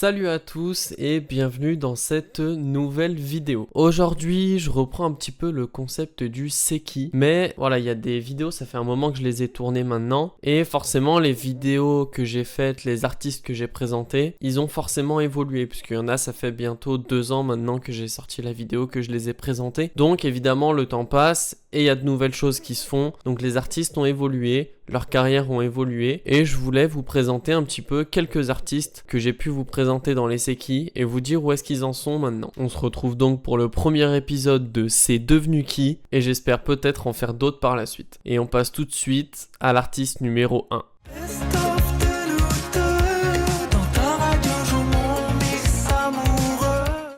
Salut à tous et bienvenue dans cette nouvelle vidéo. Aujourd'hui, je reprends un petit peu le concept du c'est qui, mais voilà, il y a des vidéos, ça fait un moment que je les ai tournées maintenant, et forcément les vidéos que j'ai faites, les artistes que j'ai présentés, ils ont forcément évolué, puisqu'il y en a, ça fait bientôt 2 ans maintenant que j'ai sorti la vidéo, que je les ai présentés. Donc évidemment, le temps passe et il y a de nouvelles choses qui se font, donc les artistes ont évolué, leurs carrières ont évolué, et je voulais vous présenter un petit peu quelques artistes que j'ai pu vous présenter dans les C'est qui et vous dire où est-ce qu'ils en sont maintenant. On se retrouve donc pour le premier épisode de C'est devenu qui, et j'espère peut-être en faire d'autres par la suite. Et on passe tout de suite à l'artiste numéro 1.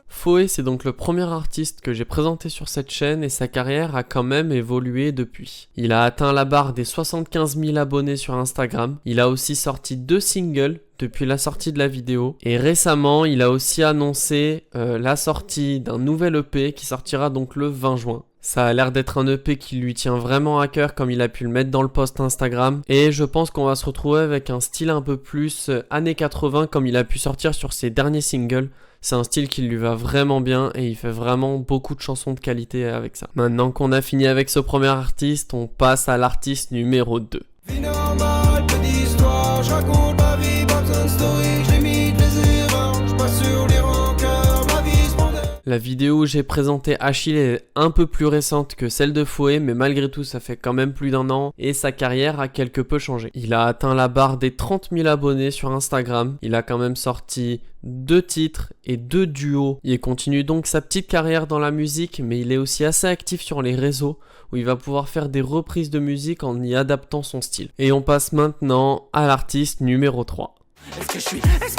Foé, c'est donc le premier artiste que j'ai présenté sur cette chaîne et sa carrière a quand même évolué depuis. Il a atteint la barre des 75 000 abonnés sur Instagram. Il a aussi sorti 2 singles depuis la sortie de la vidéo. Et récemment, il a aussi annoncé la sortie d'un nouvel EP qui sortira donc le 20 juin. Ça a l'air d'être un EP qui lui tient vraiment à cœur comme il a pu le mettre dans le post Instagram. Et je pense qu'on va se retrouver avec un style un peu plus années 80 comme il a pu sortir sur ses derniers singles. C'est un style qui lui va vraiment bien et il fait vraiment beaucoup de chansons de qualité avec ça. Maintenant qu'on a fini avec ce premier artiste, on passe à l'artiste numéro 2. Vie normale, peu d'histoire, je raconte ma vie, pas besoin de story, je limite les erreurs, je passe sur les rancœurs, ma vie se prend. La vidéo où j'ai présenté Achille est un peu plus récente que celle de Foé, mais malgré tout ça fait quand même plus d'un an et sa carrière a quelque peu changé. Il a atteint la barre des 30 000 abonnés sur Instagram, il a quand même sorti 2 titres et 2 duos. Il continue donc sa petite carrière dans la musique, mais il est aussi assez actif sur les réseaux où il va pouvoir faire des reprises de musique en y adaptant son style. Et on passe maintenant à l'artiste numéro 3. Est-ce que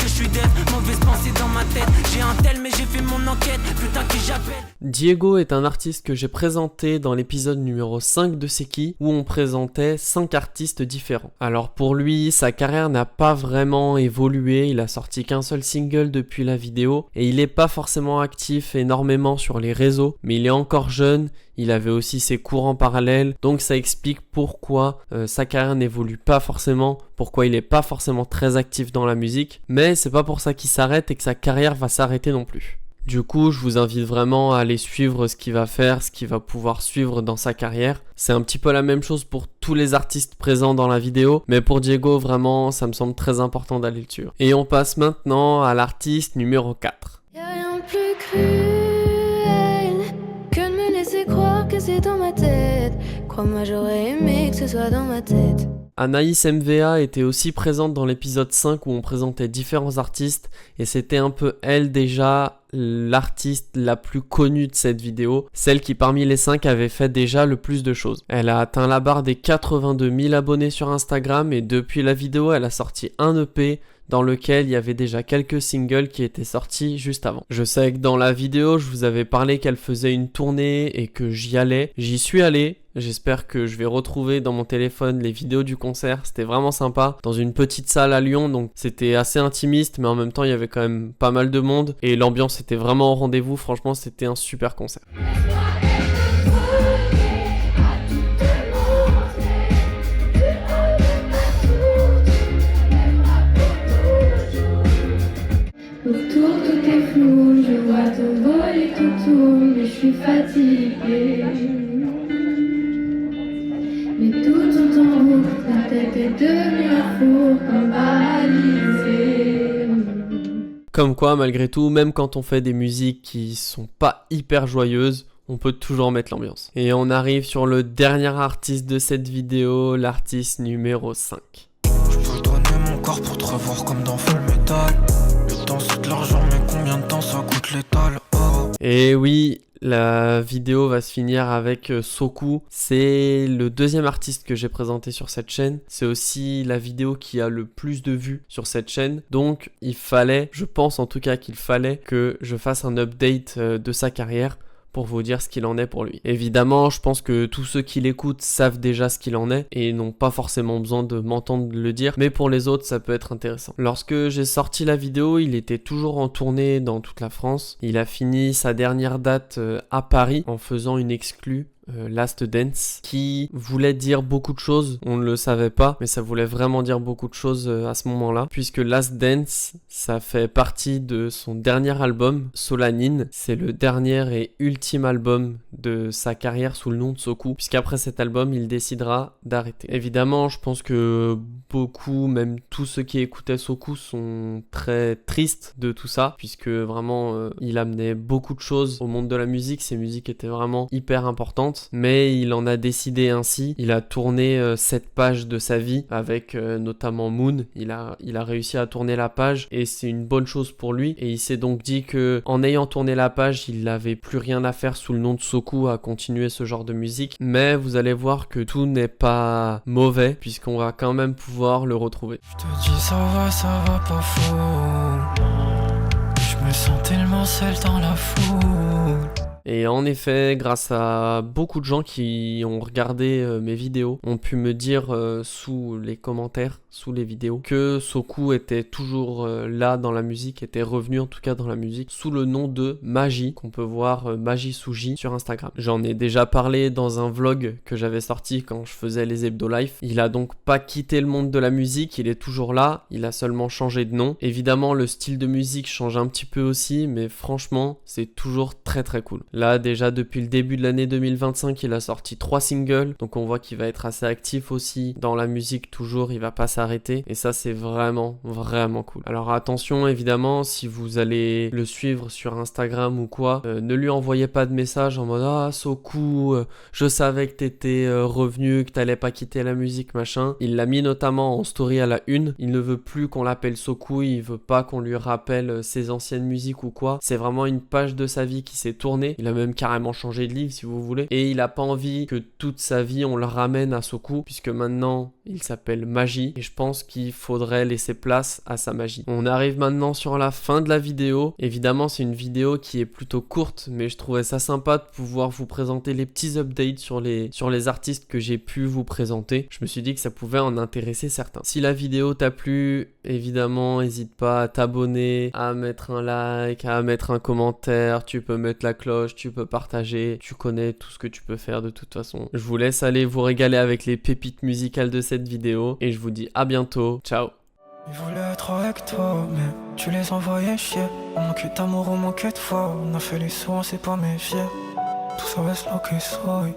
je suis dead? Mauvaise pensée dans ma tête. J'ai un tel mais j'ai fait mon enquête. Putain qui j'appelle. Diego est un artiste que j'ai présenté dans l'épisode numéro 5 de C'est qui, où on présentait 5 artistes différents. Alors pour lui, sa carrière n'a pas vraiment évolué. Il a sorti qu'un seul single depuis la vidéo. Et il n'est pas forcément actif énormément sur les réseaux. Mais il est encore jeune. Il avait aussi ses cours en parallèle, donc ça explique pourquoi sa carrière n'évolue pas forcément, pourquoi il n'est pas forcément très actif dans la musique, mais c'est pas pour ça qu'il s'arrête et que sa carrière va s'arrêter non plus. Du coup, je vous invite vraiment à aller suivre ce qu'il va faire, ce qu'il va pouvoir suivre dans sa carrière. C'est un petit peu la même chose pour tous les artistes présents dans la vidéo, mais pour Diego, vraiment, ça me semble très important d'aller le suivre. Et on passe maintenant à l'artiste numéro 4. Y'a rien de plus cruel que de me laisser croire que c'est dans ma tête. Crois-moi, j'aurais aimé que ce soit dans ma tête. Anaïs MVA était aussi présente dans l'épisode 5 où on présentait différents artistes et c'était un peu elle déjà l'artiste la plus connue de cette vidéo, celle qui parmi les 5 avait fait déjà le plus de choses. Elle a atteint la barre des 82 000 abonnés sur Instagram et depuis la vidéo elle a sorti un EP dans lequel il y avait déjà quelques singles qui étaient sortis juste avant. Je sais que dans la vidéo, je vous avais parlé qu'elle faisait une tournée et que j'y allais. J'y suis allé. J'espère que je vais retrouver dans mon téléphone les vidéos du concert. C'était vraiment sympa. Dans une petite salle à Lyon, donc c'était assez intimiste, mais en même temps, il y avait quand même pas mal de monde. Et l'ambiance était vraiment au rendez-vous. Franchement, c'était un super concert. Autour tout est flou, je vois ton vol et tout tourne, mais je suis fatiguée. Mais tout tourne en route, la tête est devenue un four comme paralysée. Comme quoi, malgré tout, même quand on fait des musiques qui sont pas hyper joyeuses, on peut toujours mettre l'ambiance. Et on arrive sur le dernier artiste de cette vidéo, l'artiste numéro 5. Je peux donner mon corps pour te revoir comme dans Full Metal. Le temps c'est de l'argent mais combien de temps ça coûte l'étal? Oh. Et oui, la vidéo va se finir avec Sokou. C'est le deuxième artiste que j'ai présenté sur cette chaîne. C'est aussi la vidéo qui a le plus de vues sur cette chaîne. Donc il fallait, je pense en tout cas qu'il fallait que je fasse un update de sa carrière pour vous dire ce qu'il en est pour lui. Évidemment, je pense que tous ceux qui l'écoutent savent déjà ce qu'il en est et n'ont pas forcément besoin de m'entendre le dire, mais pour les autres, ça peut être intéressant. Lorsque j'ai sorti la vidéo, il était toujours en tournée dans toute la France. Il a fini sa dernière date à Paris en faisant une exclue Last Dance, qui voulait dire beaucoup de choses, on ne le savait pas, mais ça voulait vraiment dire beaucoup de choses à ce moment-là, puisque Last Dance, ça fait partie de son dernier album, Solanin. C'est le dernier et ultime album de sa carrière sous le nom de Sokou, puisqu'après cet album, il décidera d'arrêter. Évidemment, je pense que beaucoup, même tous ceux qui écoutaient Sokou, sont très tristes de tout ça, puisque vraiment, il amenait beaucoup de choses au monde de la musique, ses musiques étaient vraiment hyper importantes, mais il en a décidé ainsi. Il a tourné cette page de sa vie avec notamment Moon. Il a réussi à tourner la page et c'est une bonne chose pour lui, et il s'est donc dit que en ayant tourné la page, il n'avait plus rien à faire sous le nom de Sokou à continuer ce genre de musique. Mais vous allez voir que tout n'est pas mauvais, puisqu'on va quand même pouvoir le retrouver. Je te dis ça va pas fou. Je me sens tellement seul dans la foule. Et en effet, grâce à beaucoup de gens qui ont regardé mes vidéos, ont pu me dire sous les commentaires, sous les vidéos, que Sokou était toujours là dans la musique, était revenu en tout cas dans la musique, sous le nom de Magi, qu'on peut voir Magi sous J sur Instagram. J'en ai déjà parlé dans un vlog que j'avais sorti quand je faisais les Hebdo Life. Il a donc pas quitté le monde de la musique, il est toujours là, il a seulement changé de nom. Évidemment, le style de musique change un petit peu aussi, mais franchement, c'est toujours très très cool. Là, déjà depuis le début de l'année 2025, il a sorti 3 singles, donc on voit qu'il va être assez actif aussi dans la musique toujours, il va pas s'arrêter, et ça c'est vraiment vraiment cool. Alors attention, évidemment, si vous allez le suivre sur Instagram ou quoi, ne lui envoyez pas de message en mode « Ah, Sokou, je savais que t'étais revenu, que t'allais pas quitter la musique, machin ». Il l'a mis notamment en story à la une, il ne veut plus qu'on l'appelle Sokou, il veut pas qu'on lui rappelle ses anciennes musiques ou quoi. C'est vraiment une page de sa vie qui s'est tournée, il a même carrément changé de livre si vous voulez, et il a pas envie que toute sa vie on le ramène à Sokou, puisque maintenant il s'appelle Magi, et je pense qu'il faudrait laisser place à sa magie. On arrive maintenant sur la fin de la vidéo. Évidemment, c'est une vidéo qui est plutôt courte, mais je trouvais ça sympa de pouvoir vous présenter les petits updates sur les artistes que j'ai pu vous présenter. Je me suis dit que ça pouvait en intéresser certains. Si la vidéo t'a plu, évidemment, n'hésite pas à t'abonner, à mettre un like, à mettre un commentaire, tu peux mettre la cloche, tu peux partager, tu connais tout ce que tu peux faire de toute façon. Je vous laisse aller vous régaler avec les pépites musicales de cette vidéo, et je vous dis à bientôt, ciao. Ils voulaient être avec toi, mais tu les envoyais chier. On manquait d'amour, on manquait de foi. On a fait les soins, on s'est pas méfié. Tout ça reste là que ça, oui.